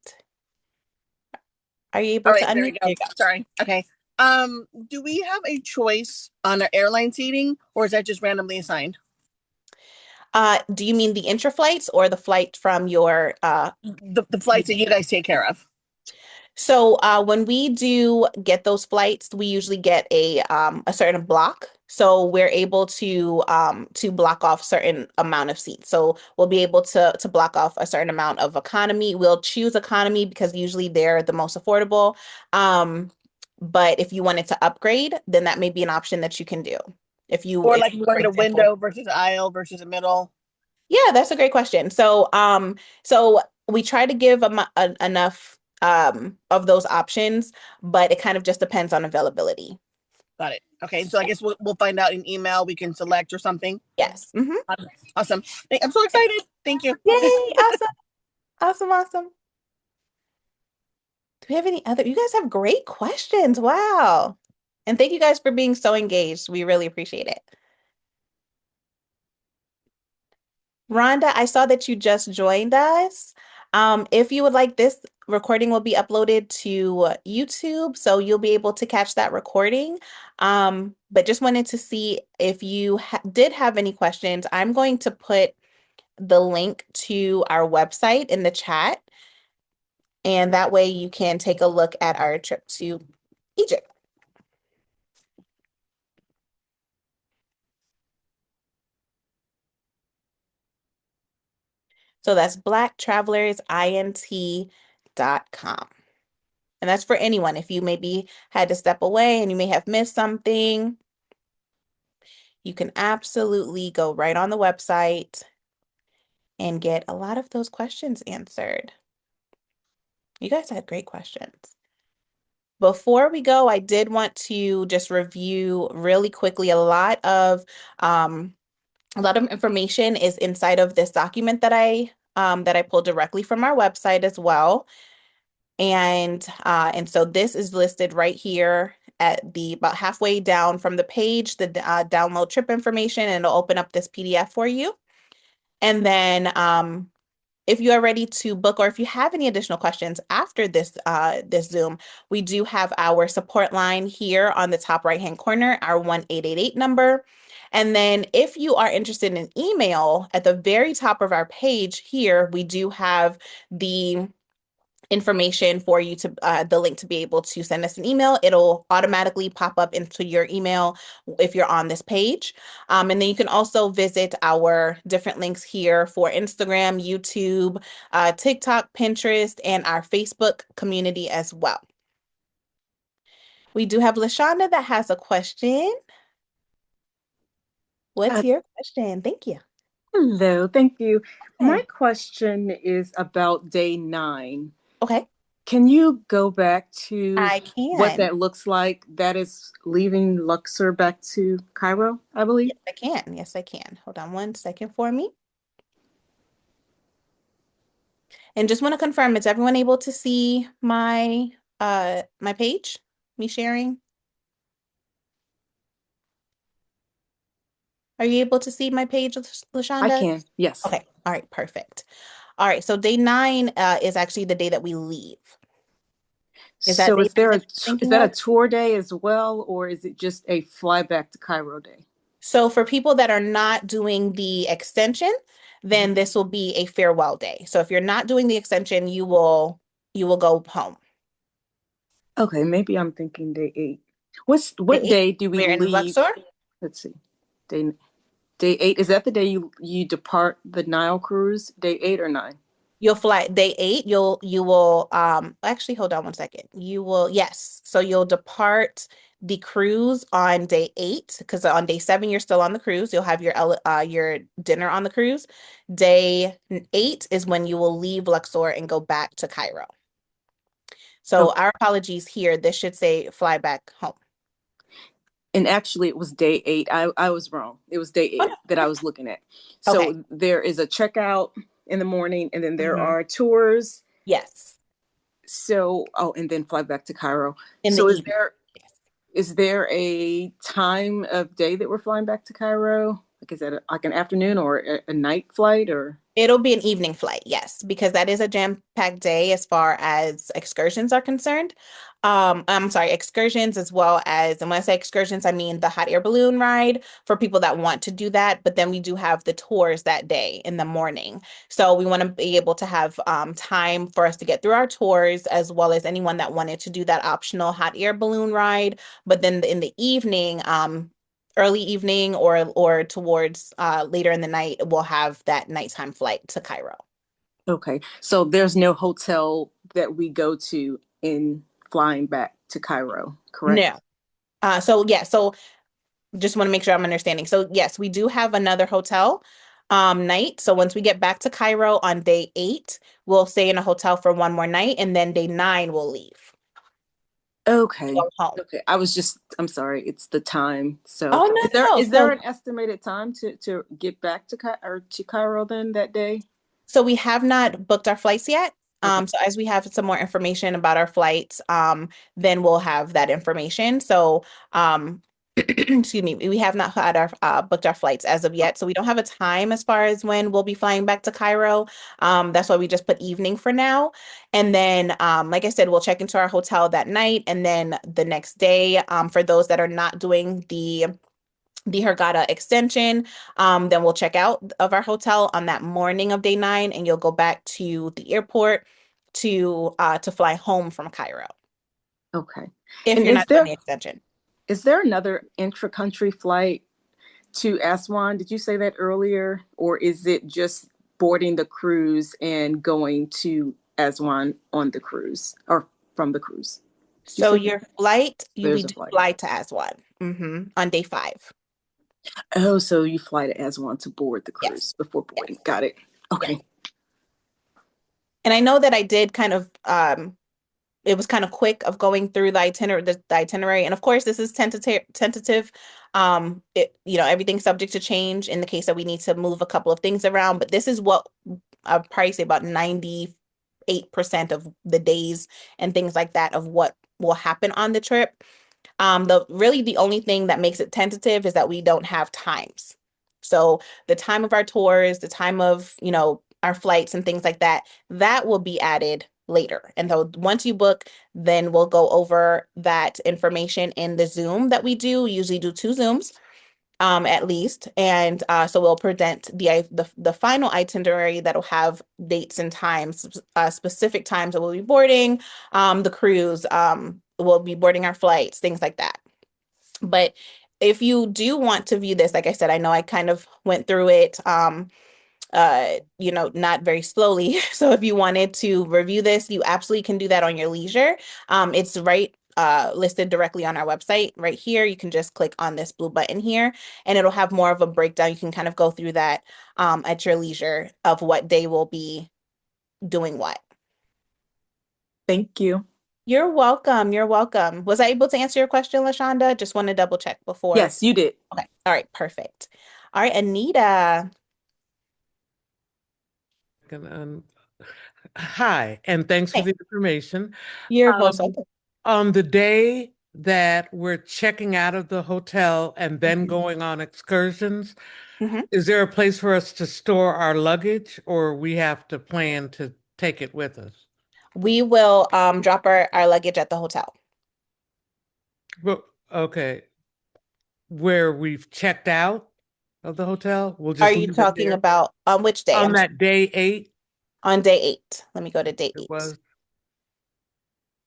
Speaker 1: Are you able
Speaker 5: All
Speaker 1: to
Speaker 5: right, there we
Speaker 1: unmute?
Speaker 5: go.
Speaker 1: There you go.
Speaker 5: Sorry. Okay. Do we have a choice on our airline seating, or is that just randomly assigned?
Speaker 1: Do you mean the intra-flights or the flight from your
Speaker 5: The flights that you guys take care of.
Speaker 1: So when we do get those flights, we usually get a certain block. So we're able to block off certain amount of seats. So we'll be able to block off a certain amount of economy. We'll choose economy because usually they're the most affordable. Um, but if you wanted to upgrade, then that may be an option that you can do.
Speaker 5: Or
Speaker 1: If
Speaker 5: like
Speaker 1: you, for
Speaker 5: going to
Speaker 1: example,
Speaker 5: window versus aisle versus a middle.
Speaker 1: yeah, that's a great question. So we try to give enough of those options, but it kind of just depends on availability.
Speaker 5: Got it. Okay, so I guess we'll find out in email. We can select or something.
Speaker 1: Yes.
Speaker 5: Awesome. I'm so excited. Thank you.
Speaker 1: Yay! Awesome. Awesome. Awesome. Do we have any other? You guys have great questions. Wow. And thank you guys for being so engaged. We really appreciate it. Rhonda, I saw that you just joined us. If you would like, this recording will be uploaded to YouTube, so you'll be able to catch that recording. But just wanted to see if you did have any questions. I'm going to put the link to our website in the chat, and that way you can take a look at our trip to Egypt. So that's blacktravellersint.com. And that's for anyone. If you maybe had to step away and you may have missed something, you can absolutely go right on the website and get a lot of those questions answered. You guys had great questions. Before we go, I did want to just review really quickly a lot of information is inside of this document that I pulled directly from our website as well. And so this is listed right here at the about halfway down from the page, the download trip information, and it'll open up this PDF for you. And then if you are ready to book or if you have any additional questions after this Zoom, we do have our support line here on the top right-hand corner, our 1-888 number. And then if you are interested in email, at the very top of our page here, we do have the information for you to the link to be able to send us an email. It'll automatically pop up into your email if you're on this page. And then you can also visit our different links here for Instagram, YouTube, TikTok, Pinterest, and our Facebook community as well. We do have LaShonda that has a question. What's your question? Thank you.
Speaker 6: Hello, thank you. My
Speaker 1: Hi.
Speaker 6: question is about day 9.
Speaker 1: Okay,
Speaker 6: Can you go back to
Speaker 1: I
Speaker 6: what
Speaker 1: can.
Speaker 6: that looks like? That is leaving Luxor back to Cairo, I believe.
Speaker 1: Yes, I can. Yes, I can. Hold on one second for me. And just want to confirm, is everyone able to see my page? Me sharing? Are you able to see my page,
Speaker 6: I
Speaker 1: LaShonda?
Speaker 6: can, yes.
Speaker 1: Okay. All right, perfect. All right, so day 9 is actually the day that we leave. Is that
Speaker 6: So
Speaker 1: day
Speaker 6: is there
Speaker 1: that
Speaker 6: a
Speaker 1: you're
Speaker 6: is
Speaker 1: thinking
Speaker 6: that a
Speaker 1: of?
Speaker 6: tour day as well, or is it just a fly back to Cairo day?
Speaker 1: So for people that are not doing the extension, then this will be a farewell day. So if you're not doing the extension, you will go home.
Speaker 6: Okay, maybe I'm thinking day 8.
Speaker 1: Day
Speaker 6: What
Speaker 1: 8,
Speaker 6: day do we
Speaker 1: we're in
Speaker 6: leave?
Speaker 1: Luxor.
Speaker 6: Let's see. Day day 8, is that the day you depart the Nile cruise? Day 8 or 9?
Speaker 1: You'll fly day 8. You will actually hold on one second. You will, yes. So you'll depart the cruise on day 8 because on day 7 you're still on the cruise. You'll have your dinner on the cruise. Day 8 is when you will leave Luxor and go back to Cairo. So
Speaker 6: Okay.
Speaker 1: our apologies here. This should say fly back home.
Speaker 6: And actually it was day 8. I was wrong. It was day
Speaker 1: Oh,
Speaker 6: 8 that I was looking at.
Speaker 1: okay.
Speaker 6: So there is a checkout in the morning, and then there
Speaker 1: Mhm.
Speaker 6: are tours.
Speaker 1: Yes.
Speaker 6: So, oh, and then fly back to Cairo.
Speaker 1: In the
Speaker 6: So
Speaker 1: evening. Yes.
Speaker 6: is there a time of day that we're flying back to Cairo? Like, is that like an afternoon or a night flight or?
Speaker 1: It'll be an evening flight, yes, because that is a jam-packed day as far as excursions are concerned. I'm sorry, excursions as well as, and when I say excursions, I mean the hot air balloon ride for people that want to do that. But then we do have the tours that day in the morning. So we want to be able to have time for us to get through our tours, as well as anyone that wanted to do that optional hot air balloon ride. But then in the evening, early evening or towards later in the night, we'll have that nighttime flight to Cairo.
Speaker 6: Okay. So there's no hotel that we go to in flying back to Cairo, correct?
Speaker 1: No. So yeah, so just want to make sure I'm understanding. So yes, we do have another hotel night. So once we get back to Cairo on day 8, we'll stay in a hotel for one more night, and then day 9 we'll leave.
Speaker 6: Okay.
Speaker 1: Go home.
Speaker 6: Okay. I'm sorry, it's the time. So
Speaker 1: Oh
Speaker 6: is
Speaker 1: no, no.
Speaker 6: there an estimated time to get back to Cairo then that day?
Speaker 1: So we have not booked our flights yet.
Speaker 6: Okay.
Speaker 1: So as we have some more information about our flights, then we'll have that information. So, excuse me, we have not had our booked our flights as of yet. So we don't have a time as far as when we'll be flying back to Cairo. That's why we just put evening for now. And then, like I said, we'll check into our hotel that night, and then the next day, for those that are not doing the Hurghada extension, then we'll check out of our hotel on that morning of day 9, and you'll go back to the airport to fly home from Cairo
Speaker 6: Okay.
Speaker 1: if
Speaker 6: And
Speaker 1: you're not doing the extension.
Speaker 6: is there another intra-country flight to Aswan? Did you say that earlier? Or is it just boarding the cruise and going to Aswan on the cruise or from the cruise? Did you
Speaker 1: So
Speaker 6: say
Speaker 1: your flight, we
Speaker 6: there's a
Speaker 1: do
Speaker 6: flight?
Speaker 1: fly to Aswan on day 5.
Speaker 6: Oh, so you fly to Aswan to board the
Speaker 1: Yes,
Speaker 6: cruise before boarding.
Speaker 1: yes,
Speaker 6: Got it.
Speaker 1: yes.
Speaker 6: Okay.
Speaker 1: And I know that I did kind of it was kind of quick of going through the itinerary. And of course, this is tentative. Everything's subject to change in the case that we need to move a couple of things around. But this is what I'd probably say about 98% of the days and things like that of what will happen on the trip. The only thing that makes it tentative is that we don't have times. So the time of our tours, the time of, our flights and things like that, that will be added later. And so once you book, then we'll go over that information in the Zoom that we do. We usually do 2 Zooms at least. And so we'll present the final itinerary that'll have dates and times, specific times that we'll be boarding, the cruise, we'll be boarding our flights, things like that. But if you do want to view this, like I said, I know I kind of went through it, not very slowly. So if you wanted to review this, you absolutely can do that on your leisure. It's listed directly on our website right here. You can just click on this blue button here, and it'll have more of a breakdown. You can kind of go through that at your leisure of what day will be doing what.
Speaker 6: Thank you.
Speaker 1: You're welcome. You're welcome. Was I able to answer your question, LaShonda? Just want to double check before.
Speaker 6: Yes, you did.
Speaker 1: Okay. All right. Perfect. All right, Anita.
Speaker 7: Hi, and thanks for
Speaker 1: Hey,
Speaker 7: the information.
Speaker 1: you're most
Speaker 7: Um,
Speaker 1: welcome.
Speaker 7: on the day that we're checking out of the hotel and then going on excursions,
Speaker 1: Mhm.
Speaker 7: is there a place for us to store our luggage, or we have to plan to take it with us?
Speaker 1: We will drop our luggage at the hotel.
Speaker 7: Well, okay, where we've checked out of the hotel, we'll
Speaker 1: Are
Speaker 7: just
Speaker 1: you
Speaker 7: leave it
Speaker 1: talking
Speaker 7: there.
Speaker 1: about on which day?
Speaker 7: On that day 8,
Speaker 1: On day 8. Let me go to day
Speaker 7: it
Speaker 1: 8.
Speaker 7: was,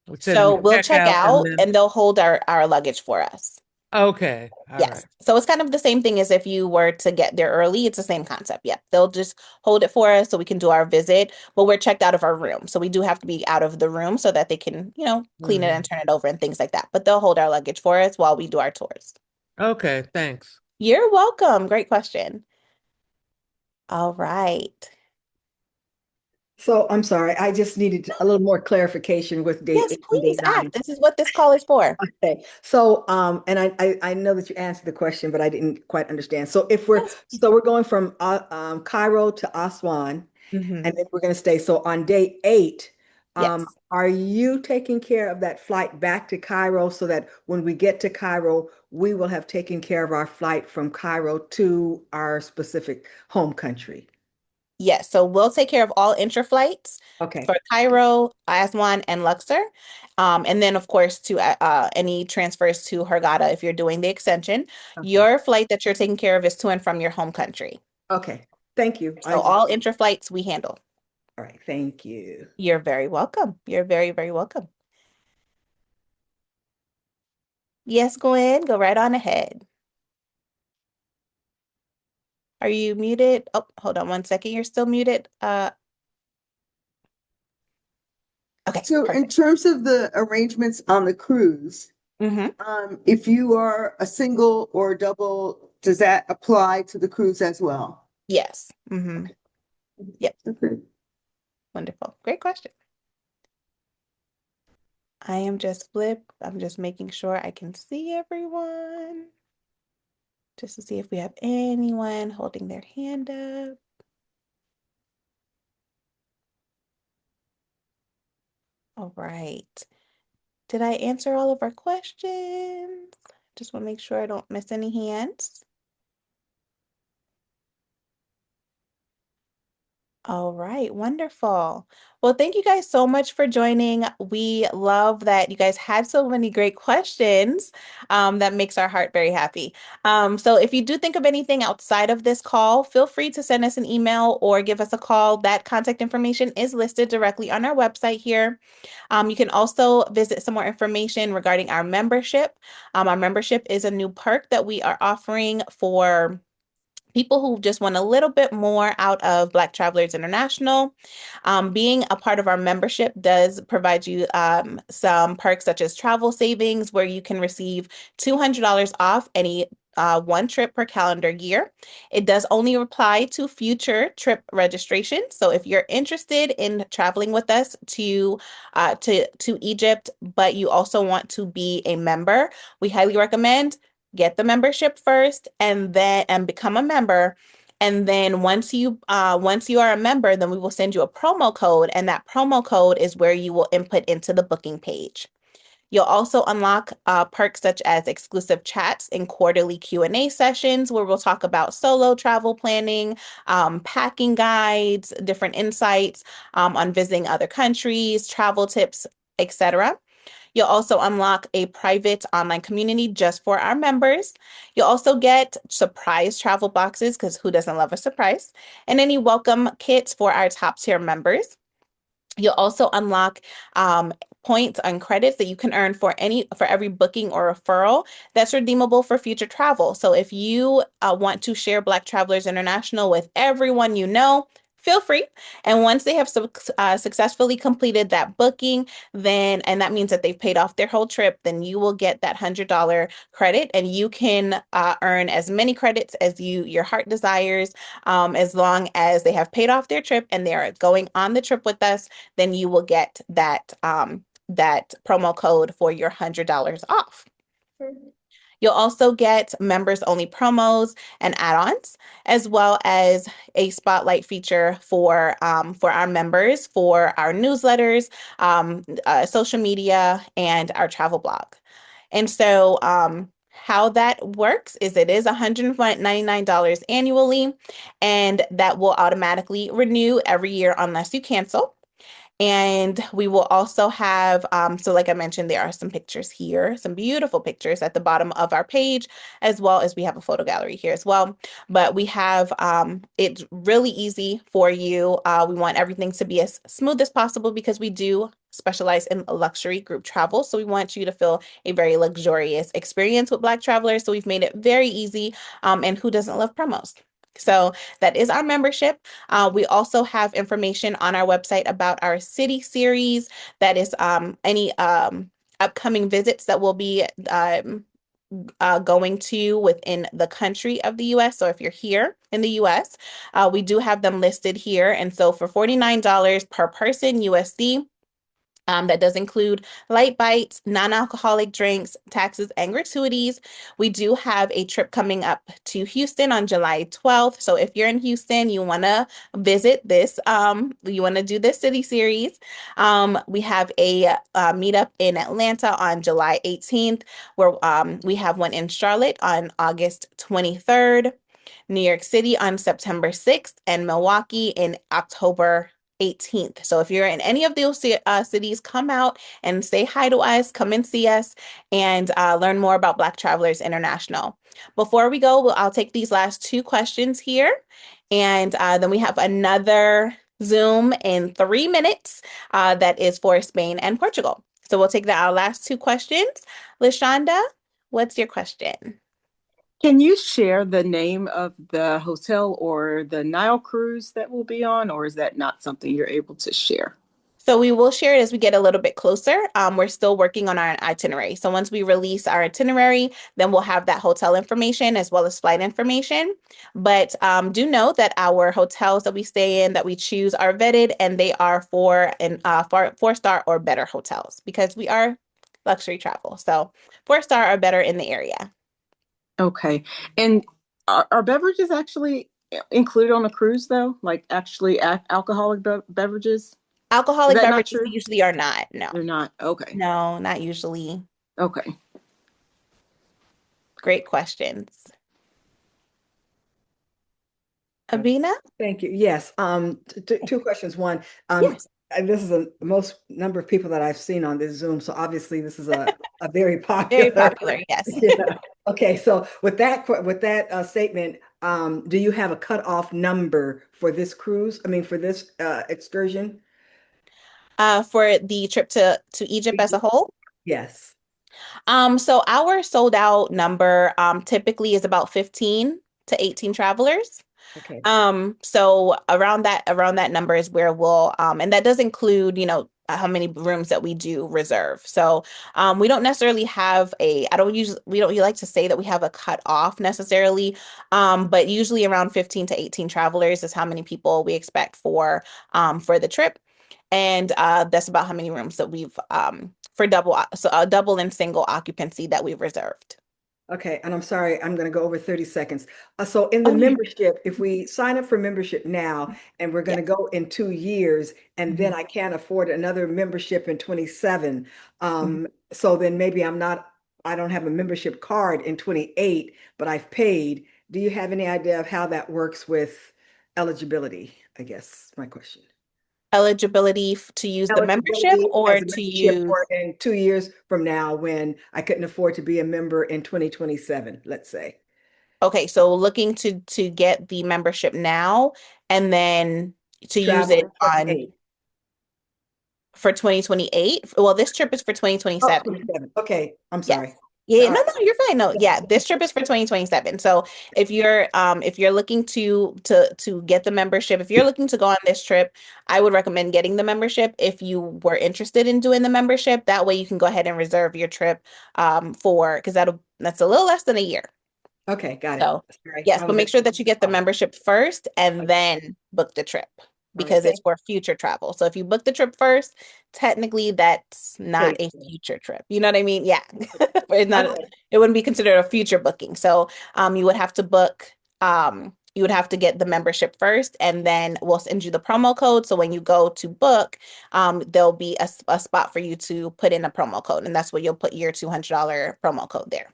Speaker 7: we said
Speaker 1: So
Speaker 7: we
Speaker 1: we'll
Speaker 7: check
Speaker 1: check
Speaker 7: out and
Speaker 1: out
Speaker 7: then,
Speaker 1: and they'll hold our luggage for us.
Speaker 7: okay, all right.
Speaker 1: Yes. So it's kind of the same thing as if you were to get there early. It's the same concept. Yep. They'll just hold it for us so we can do our visit, but we're checked out of our room. So we do have to be out of the room so that they can, clean it and
Speaker 7: Mhm.
Speaker 1: turn it over and things like that. But they'll hold our luggage for us while we do our tours.
Speaker 7: Okay, thanks.
Speaker 1: You're welcome. Great question. All right.
Speaker 2: So I'm sorry, I just needed a little more clarification with day
Speaker 1: Yes,
Speaker 2: 8 and day
Speaker 1: please ask.
Speaker 2: 9.
Speaker 1: This is what this call is for.
Speaker 2: Okay, so and I know that you answered the question, but I didn't quite understand. So if we're
Speaker 1: Yes.
Speaker 2: so we're going from Cairo to Aswan,
Speaker 1: Mhm.
Speaker 2: and then we're going to stay. So on day 8,
Speaker 1: Yes.
Speaker 2: Are you taking care of that flight back to Cairo so that when we get to Cairo, we will have taken care of our flight from Cairo to our specific home country?
Speaker 1: Yes, so we'll take care of all intra-flights for
Speaker 2: Okay.
Speaker 1: Cairo, Aswan, and Luxor. And then, of course, to any transfers to Hurghada if you're doing the extension.
Speaker 2: Okay.
Speaker 1: Your flight that you're taking care of is to and from your home country.
Speaker 2: Okay. Thank you.
Speaker 1: So all intra-flights we handle.
Speaker 2: All right. Thank you.
Speaker 1: You're very welcome. You're very, very welcome. Yes, Gwen, go right on ahead. Are you muted? Oh, hold on one second. You're still muted. Okay,
Speaker 3: So in
Speaker 1: perfect.
Speaker 3: terms of the arrangements on the cruise,
Speaker 1: Hmm.
Speaker 3: if you are a single or a double, does that apply to the cruise as well?
Speaker 1: Yes. Yep.
Speaker 3: Okay.
Speaker 1: Wonderful. Great question. I'm just making sure I can see everyone. Just to see if we have anyone holding their hand up. All right. Did I answer all of our questions? Just want to make sure I don't miss any hands. All right, wonderful. Well, thank you guys so much for joining. We love that you guys had so many great questions. That makes our heart very happy. So if you do think of anything outside of this call, feel free to send us an email or give us a call. That contact information is listed directly on our website here. You can also visit some more information regarding our membership. Our membership is a new perk that we are offering for people who just want a little bit more out of Black Travelers International. Being a part of our membership does provide you some perks such as travel savings, where you can receive $200 off any one trip per calendar year. It does only apply to future trip registrations. So if you're interested in traveling with us to Egypt, but you also want to be a member, we highly recommend get the membership first and become a member. And then once you are a member, then we will send you a promo code, and that promo code is where you will input into the booking page. You'll also unlock perks such as exclusive chats and quarterly Q&A sessions where we'll talk about solo travel planning, packing guides, different insights on visiting other countries, travel tips, etc. You'll also unlock a private online community just for our members. You'll also get surprise travel boxes, because who doesn't love a surprise? And any welcome kits for our top tier members. You'll also unlock points and credits that you can earn for every booking or referral that's redeemable for future travel. So if you want to share Black Travelers International with everyone you know, feel free. And once they have successfully completed that booking, and that means that they've paid off their whole trip, then you will get that $100 credit, and you can earn as many credits as your heart desires, as long as they have paid off their trip and they are going on the trip with us. Then you will get that promo code for your $100 off. You'll also get members only promos and add-ons, as well as a spotlight feature for our members, for our newsletters, social media, and our travel blog. And so how that works is it is $199 annually, and that will automatically renew every year unless you cancel. And we will also have, so like I mentioned, there are some pictures here, some beautiful pictures at the bottom of our page, as well as we have a photo gallery here as well. But we have, it's really easy for you. We want everything to be as smooth as possible because we do specialize in luxury group travel. So we want you to feel a very luxurious experience with Black travelers. So we've made it very easy. And who doesn't love promos? So that is our membership. We also have information on our website about our city series. That is any upcoming visits that we'll be going to within the country of the US. So if you're here in the US, we do have them listed here. And so for $49 per person USD, That does include light bites, non-alcoholic drinks, taxes, and gratuities. We do have a trip coming up to Houston on July 12th. So if you're in Houston, you want to visit this, you want to do this city series. We have a meetup in Atlanta on July 18th, where we have one in Charlotte on August 23rd. New York City on September 6th, and Milwaukee in October 18th. So if you're in any of those cities, come out and say hi to us, come and see us, and learn more about Black Travelers International. Before we go, I'll take these last two questions here, and then we have another Zoom in 3 minutes that is for Spain and Portugal. So we'll take our last two questions. Lashonda, what's your question?
Speaker 6: Can you share the name of the hotel or the Nile cruise that we'll be on, or is that not something you're able to share?
Speaker 1: So we will share it as we get a little bit closer. We're still working on our itinerary. So once we release our itinerary, then we'll have that hotel information as well as flight information. But do know that our hotels that we stay in, that we choose, are vetted, and they are four-star or better hotels because we are luxury travel. So four-star or better in the area.
Speaker 6: Okay. And are beverages actually included on a cruise though? Like actually alcoholic beverages? Is
Speaker 1: Alcoholic
Speaker 6: that not
Speaker 1: beverages
Speaker 6: true?
Speaker 1: usually are not. No,
Speaker 6: They're not. Okay.
Speaker 1: no, not usually.
Speaker 6: Okay.
Speaker 1: Great questions.
Speaker 2: Uh,
Speaker 1: Abina?
Speaker 2: Thank you. Yes. Two questions. One,
Speaker 1: Yes.
Speaker 2: this is the most number of people that I've seen on this Zoom, so obviously this is a very
Speaker 1: Very
Speaker 2: popular.
Speaker 1: popular, yes.
Speaker 2: Yeah. Okay. So with that statement, do you have a cutoff number for this cruise? I mean, for this excursion?
Speaker 1: For the trip to Egypt as a whole.
Speaker 2: Yes.
Speaker 1: So our sold out number typically is about 15 to 18 travelers.
Speaker 2: Okay.
Speaker 1: So around that number is where we'll and that does include, how many rooms that we do reserve. So we don't necessarily have we don't like to say that we have a cut off necessarily. But usually around 15 to 18 travelers is how many people we expect for the trip. And that's about how many rooms that we've for double and single occupancy that we've reserved.
Speaker 2: Okay, and I'm sorry, I'm going to go over 30 seconds. So in the
Speaker 1: Oh, yeah.
Speaker 2: membership, if we sign up for membership now and we're going to
Speaker 1: Yes.
Speaker 2: go in 2 years, and then
Speaker 1: Mhm.
Speaker 2: I can't afford another membership in 27,
Speaker 1: Mhm.
Speaker 2: so then maybe I don't have a membership card in 28, but I've paid. Do you have any idea of how that works with eligibility? I guess my question.
Speaker 1: Eligibility to use the membership
Speaker 2: Eligibility
Speaker 1: or
Speaker 2: as a
Speaker 1: to
Speaker 2: membership
Speaker 1: use.
Speaker 2: for in 2 years from now when I couldn't afford to be a member in 2027, let's say.
Speaker 1: Okay, so looking to get the membership now and then to use
Speaker 2: Travel
Speaker 1: it
Speaker 2: in
Speaker 1: on
Speaker 2: 28.
Speaker 1: for 2028. Well, this trip is for
Speaker 2: Oh,
Speaker 1: 2027.
Speaker 2: 27. Okay, I'm
Speaker 1: Yes.
Speaker 2: sorry.
Speaker 1: Yeah,
Speaker 2: All
Speaker 1: no,
Speaker 2: right.
Speaker 1: no, you're fine. No, yeah, this trip is for 2027. So if you're looking to get the membership, if you're looking to go on this trip, I would recommend getting the membership if you were interested in doing the membership. That way you can go ahead and reserve your trip for because that's a little less than a year.
Speaker 2: Okay, got it.
Speaker 1: So,
Speaker 2: Sorry,
Speaker 1: yes,
Speaker 2: I
Speaker 1: but
Speaker 2: was
Speaker 1: make
Speaker 2: at
Speaker 1: sure that you get the
Speaker 2: oh,
Speaker 1: membership first and
Speaker 2: okay.
Speaker 1: then book the trip
Speaker 2: All right,
Speaker 1: because it's
Speaker 2: thank
Speaker 1: for future travel. So if you book the trip first, technically that's not
Speaker 2: wait.
Speaker 1: a future trip. You know what I mean? Yeah. It's not,
Speaker 2: Okay,
Speaker 1: it wouldn't be considered a future booking. So you would have to you would have to get the membership first and then we'll send you the promo code. So when you go to book, there'll be a spot for you to put in a promo code and that's where you'll put your $200 promo code there.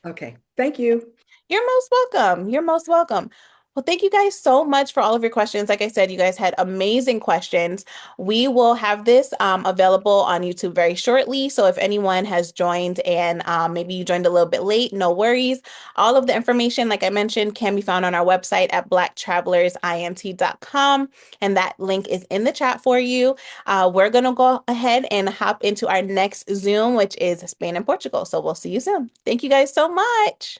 Speaker 2: okay. Thank you.
Speaker 1: You're most welcome. You're most welcome. Well, thank you guys so much for all of your questions. Like I said, you guys had amazing questions. We will have this available on YouTube very shortly. So if anyone has joined and maybe you joined a little bit late, no worries. All of the information, like I mentioned, can be found on our website at blacktravelersimt.com. And that link is in the chat for you. We're going to go ahead and hop into our next Zoom, which is Spain and Portugal. So we'll see you soon. Thank you guys so much.